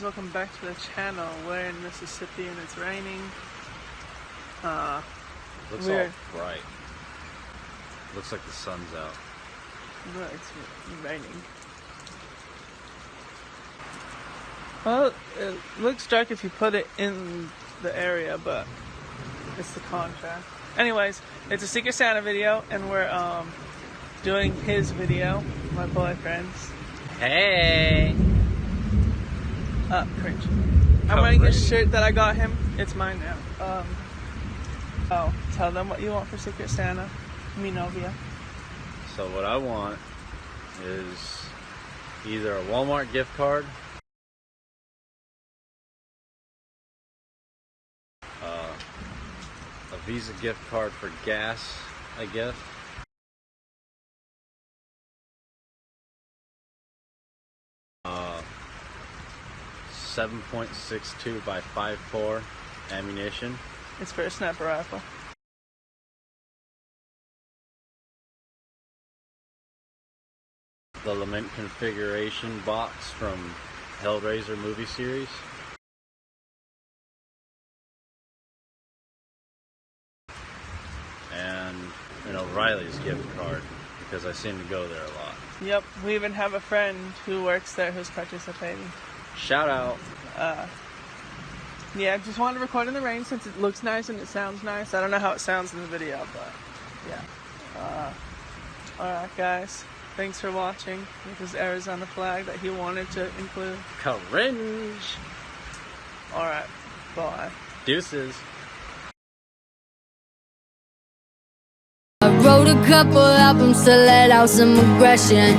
welcome back to the channel. We're in Mississippi and it's raining. Looks all bright. Looks like the sun's out. No, it's raining. Well, it looks dark if you put it in the area, but it's the contrast. Anyways, it's a Secret Santa video, and we're doing his video, my boyfriend's. Hey! Cringe. I'm wearing his shirt that I got him. It's mine now. Oh, tell them what you want for Secret Santa. Mi novia. So what I want is either a Walmart gift card, a Visa gift card for gas, I guess. 7.62 by 5.4 ammunition. It's for a sniper rifle. The Lament configuration box from Hellraiser movie series. And an O'Reilly's gift card, because I seem to go there a lot. Yep, we even have a friend who works there who's participating. Shout out. Yeah, just wanted to record in the rain since it looks nice and it sounds nice. I don't know how it sounds in the video, but yeah. Alright guys, thanks for watching. This is Arizona flag that he wanted to include. Cringe. Alright, bye. Deuces. I wrote a couple albums to let out some aggression.